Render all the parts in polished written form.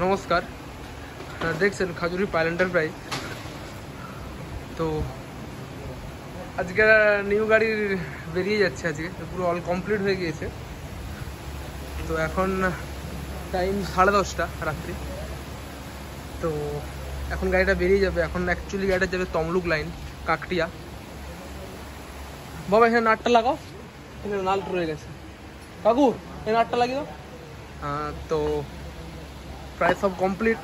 নমস্কার। দেখছেন Khajuri pile enterprise. তো আজকে নিউ গাড়ি বেরিয়ে যাচ্ছে, আজকে পুরো অল কমপ্লিট হয়ে গিয়েছে। তো এখন টাইম 10:30 রাত্রি। তো এখন গাড়িটা বেরিয়ে যাবে। এখন অ্যাকচুয়ালি গাড়িটা যাবে তমলুক লাইন, কাকটিয়া। বাবা এখানে নাটটা লাগাও, এখানে নাট রয়ে গেছে। কাকু এই নাটটা লাগিয়ে দাও। তো প্রায় সব কমপ্লিট,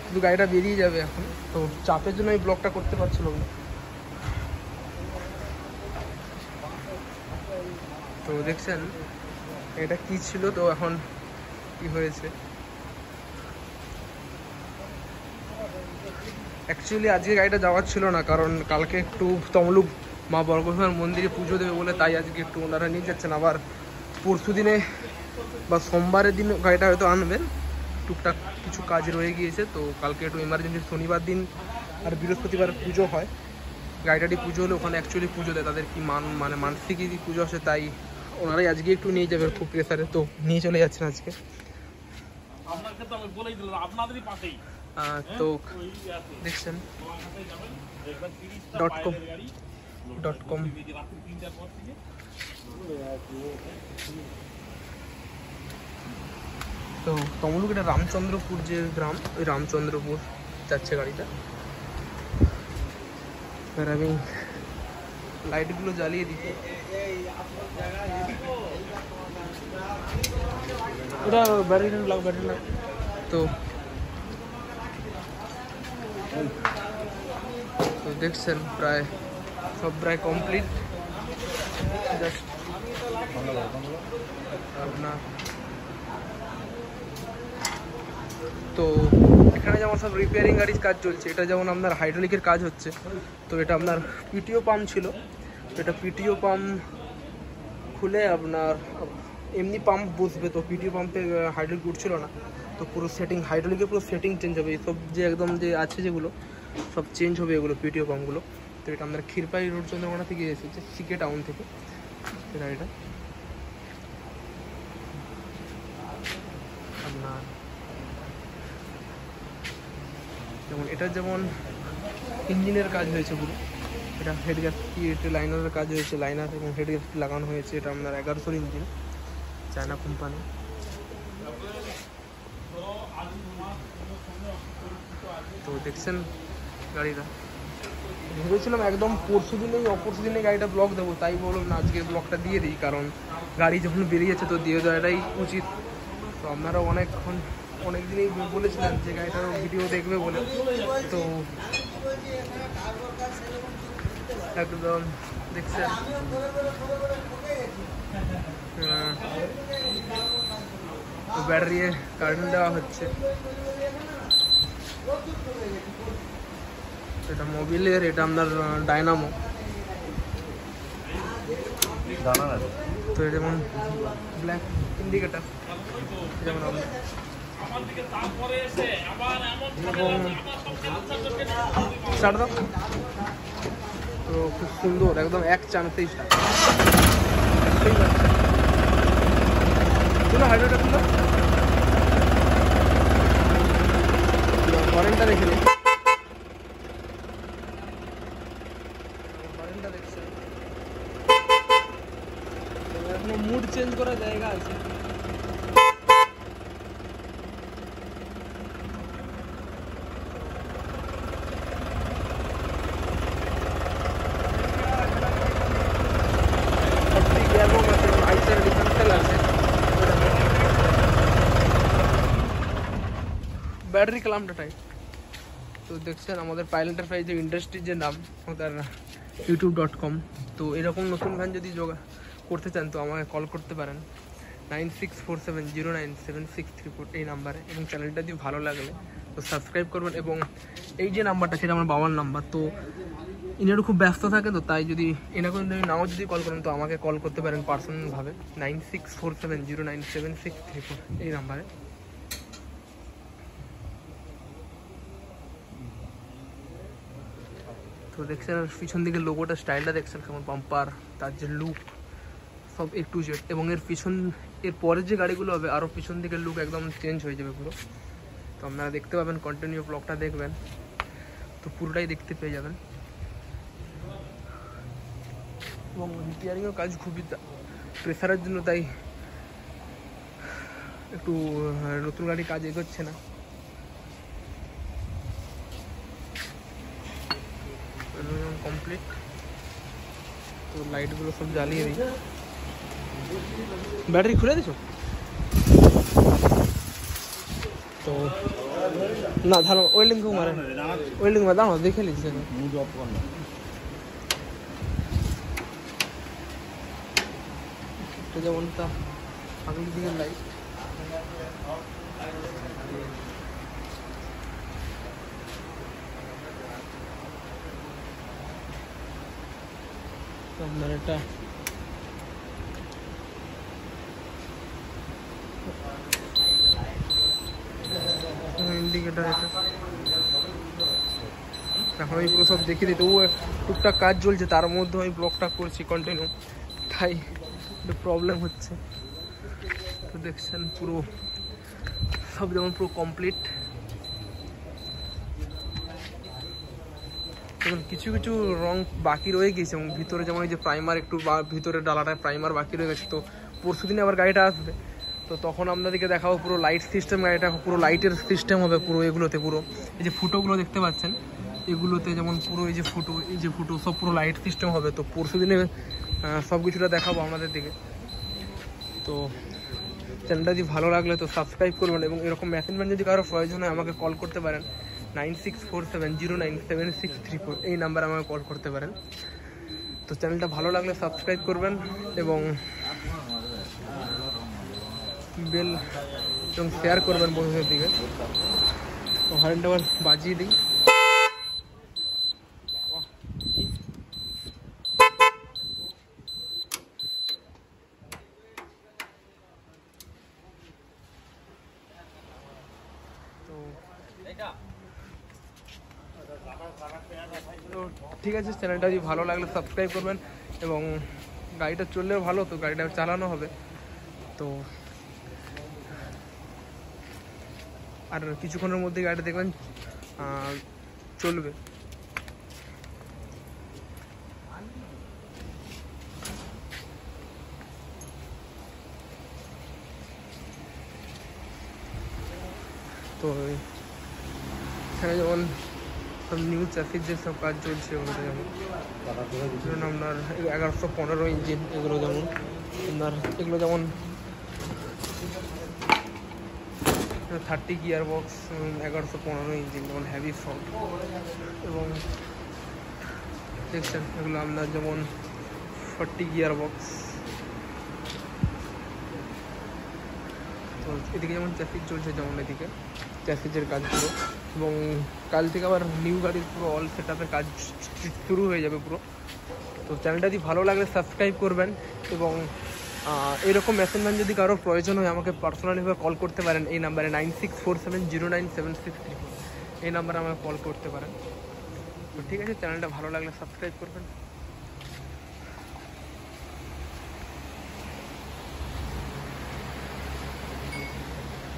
শুধু গাড়িটা বেরিয়ে যাবে এখন। তো চাপের জন্য এই ব্লগটা করতে পারছিল না। তো দেখছেন এটা কি ছিল, তো এখন কি হয়েছে। অ্যাকচুয়ালি আজকে গাড়িটা যাওয়ার ছিল না, কারণ কালকে একটু তমলুক মা বর্গভীমার মন্দিরে পুজো দেবে বলে, তাই আজকে একটু ওনারা নিয়ে যাচ্ছেন। আবার পরশু দিনে বা সোমবারের দিন গাড়িটা হয়তো আনবেন। টুকটাক কিছু কাজ রয়ে গিয়েছে, তো কালকে একটু এমার্জেন্সি, শনিবার দিন আর বৃহস্পতিবার পুজো হয়। গাড়িটাটি পুজো হলে ওখানে অ্যাকচুয়ালি পুজো দেয়, তাদের কি মানসিক পুজো আসে, তাই ওনারাই আজকে একটু নিয়ে যাবে খুব প্রেসারে। তো নিয়ে চলে যাচ্ছেন আজকে। তো দেখছেন .com তো তমলুক এটা রামচন্দ্রপুর যে গ্রাম, ওই রামচন্দ্রপুর যাচ্ছে গাড়িটা। এবার আমি লাইটগুলো জ্বালিয়ে দিচ্ছি। ওটা ব্যাটারি লাগ। তো দেখছেন প্রায় সব প্রায় কমপ্লিট। জাস্ট আপনার তো এখানে যেমন সব রিপেয়ারিং গাড়ির কাজ চলছে, এটা যেমন আপনার হাইড্রোলিকের কাজ হচ্ছে। তো এটা আপনার পিটিও পাম্প ছিল, এটা পিটিও পাম্প খুলে আপনার এমনি পাম্প বসবে। তো পিটিও পাম্পে হাইড্রোলিক উঠছিল না, তো পুরো সেটিং, হাইড্রোলিকের পুরো সেটিং চেঞ্জ হবে। এইসব যে একদম যে আছে যেগুলো সব চেঞ্জ হবে, এগুলো পিটিও পাম্পগুলো। তো এটা আপনার ক্ষীরপাই রোড চন্দ্রকোনা থেকে এসেছে, সিকে টাউন থেকে গাড়িটা। আপনার যেমন এটা যেমন ইঞ্জিনের কাজ হয়েছে পুরো, এটা হেড গ্যাসকেট লাইনারের কাজ হয়েছে, লাইনার এবং হেড গ্যাসকেট লাগানো হয়েছে। এটা আপনার 1100 ইঞ্জিন, চায়না কোম্পানি। তো দেখছেন গাড়িটা, ভেবেছিলাম একদম পরশু দিনে গাড়িটা ব্লগ দেবো, তাই বললাম না আজকে ব্লগটা দিয়ে দিই, কারণ গাড়ি যখন বেরিয়ে যাচ্ছে তো দিয়ে দেওয়াটাই উচিত। তো আপনারা অনেক দিনই বলেছিলেন যে গাড়িটার ভিডিও দেখবে বলে। তো একদম দেখছেন ব্যাটারি কারেন্ট দেওয়া হচ্ছে। এটা মোবিলের, এটা আপনার ডায়নামো। তো এটা যেমন ব্ল্যাক ইন্ডিকেটার, যেমন এবং তো খুব সুন্দর, একদম এক চান্সেই স্টার্ট। হাইড্রোটা ছিল হরেনটা রেখে দিই। হরেনটা দেখছে, এখনো মুড চেঞ্জ করার জায়গা আছে। ব্যাটারি ক্লামটা টাইপ। তো দেখছেন আমাদের পাইল এন্টারপ্রাইজ যে ইন্ডাস্ট্রির যে নাম, ওদের youtube.com। তো এরকম নতুন ভ্যান যদি করতে চান তো আমাকে কল করতে পারেন 9647097634 এই নাম্বারে। এবং চ্যানেলটা যদি ভালো লাগলে তো সাবস্ক্রাইব করবেন। এবং এই যে নাম্বারটা সেটা আমার বাবার নাম্বার। তো ইনারও খুব ব্যস্ত থাকে, তো তাই যদি এনাকে নাও যদি কল করেন তো আমাকে কল করতে পারেন পার্সোনালভাবে 9647097634 এই নাম্বারে। তো দেখছেন পিছন দিকে লোগোটা, স্টাইলটা দেখছেন কেমন, বাম্পার, তার যে লুক সব A to Z। এবং এর পরের যে গাড়িগুলো হবে আরও পিছন দিকের লুক একদম চেঞ্জ হয়ে যাবে পুরো। তো আপনারা দেখতে পাবেন, কন্টিনিউ ব্লগটা দেখবেন তো পুরোটাই দেখতে পেয়ে যাবেন। এবং রিপেয়ারিংয়ের কাজ খুবই প্রেসারের জন্য, তাই একটু নতুন গাড়ি কাজ এগোচ্ছে না। কমপ্লিট। তো লাইটগুলো সব জ্বালিয়ে দিই। ব্যাটারি খুলে দিছো তো? না ধারো ওয়েল্ডিং মারে, ওয়েল্ডিং মারে দাও, দেখে নিচ্ছি। এটা যেমনটা আগের দিকের লাইট, আপনার এটা ইন্ডিকেটার, এটা এখন আমি পুরো সব দেখিয়ে দিই। তো টুকটাক কাজ চলছে, তার মধ্যে আমি ব্লগটা করছি কন্টিনিউ, তাই একটু প্রবলেম হচ্ছে। তো দেখছেন পুরো সব যেমন পুরো কমপ্লিট। যেমন কিছু কিছু রং বাকি রয়ে গেছে, এবং ভিতরে যেমন এই যে প্রাইমার একটু ভিতরে ডালাটায় প্রাইমার বাকি রয়ে গেছে। তো পরশু দিনে আবার গাড়িটা আসবে, তো তখন আপনাদেরকে দেখাবো পুরো লাইট সিস্টেম। গাড়িটা পুরো লাইটের সিস্টেম হবে পুরো এগুলোতে। পুরো এই যে ফুটোগুলো দেখতে পাচ্ছেন, এগুলোতে যেমন পুরো এই যে ফুটো সব পুরো লাইট সিস্টেম হবে। তো পরশু দিনে সব কিছুটা দেখাবো আপনাদের দিকে। তো চ্যানেলটা যদি ভালো লাগলে তো সাবস্ক্রাইব করবেন, এবং এরকম মেশিনম্যান যদি কারো প্রয়োজন হয় আমাকে কল করতে পারেন 9647097634, এই নাম্বারে আমাকে কল করতে পারেন। তো চ্যানেলটা ভালো লাগলে সাবস্ক্রাইব করবেন এবং বেল এবং শেয়ার করবেন বন্ধুদের দিকে। তো হরেনটা আবার বাজিয়ে দিই। তো ঠিক আছে, চ্যানেলটা যদি ভালো লাগলে সাবস্ক্রাইব করবেন, এবং গাড়িটা চললেও ভালো, তো গাড়িটা চালানো হবে। তো আর কিছুক্ষণের মধ্যে গাড়িটা দেখবেন চলবে। তো এখানে যেমন সব নিউ চ্যাসিস যে সব কাজ চলছে, ওগুলো যেমন আপনার 1115 ইঞ্জিন, এগুলো যেমন আপনার এগুলো যেমন 30 গিয়ার বক্স, 1115 ইঞ্জিন, যেমন হ্যাভি ফ্রন্ট। এবং দেখছেন এগুলো আপনার যেমন 40 গিয়ার বক্স। তো এদিকে যেমন চ্যাসিস চলছে, যেমন এদিকে চ্যাসিসের কাজগুলো, এবং কাল থেকে আবার নিউ গাড়ির পুরো অল সেট আপের কাজ শুরু হয়ে যাবে পুরো। তো চ্যানেলটা যদি ভালো লাগলে সাবস্ক্রাইব করবেন, এবং এরকম মেশিনম্যান যদি কারোর প্রয়োজন হয় আমাকে পার্সোনালিভাবে কল করতে পারেন এই নাম্বারে 9647097634, এই নাম্বারে আমাকে কল করতে পারেন। তো ঠিক আছে, চ্যানেলটা ভালো লাগলে সাবস্ক্রাইব করবেন।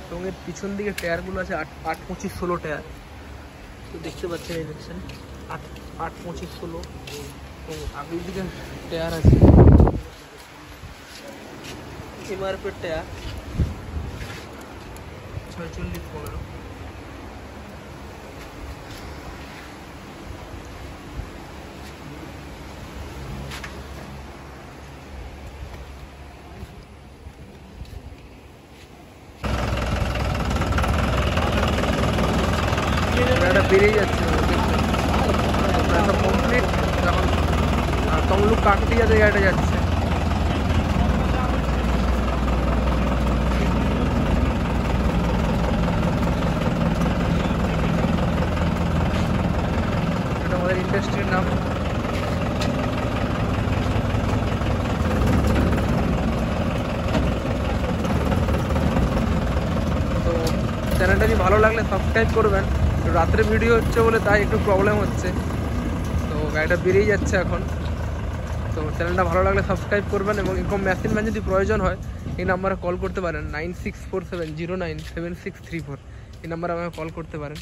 এবং এর পিছন দিকে টায়ারগুলো আছে 8-25-16 টায়ার। তো দেখতে পাচ্ছেন, এই দেখছেন 8-25-16, এবং আগের দিকে টায়ার আছে এমআরপির টায়ার 46-15। বেরিয়ে যাচ্ছে কমপ্লিট। যখন তমলুক কাকটিয়াতে গাড়িটা যাচ্ছে, এটা আমাদের ইন্ডাস্ট্রির নাম। তো চ্যানেলটা যদি ভালো লাগলে সাবস্ক্রাইব করবেন। রাত্রে ভিডিও হচ্ছে বলে তাই একটু প্রবলেম হচ্ছে। তো গাড়িটা বেরিয়ে যাচ্ছে এখন। তো চ্যানেলটা ভালো লাগলে সাবস্ক্রাইব করবেন, এবং এরকম মেশিনম্যান যদি প্রয়োজন হয় এই নাম্বারে কল করতে পারেন 9647097634, এই নাম্বারে আমাকে কল করতে পারেন।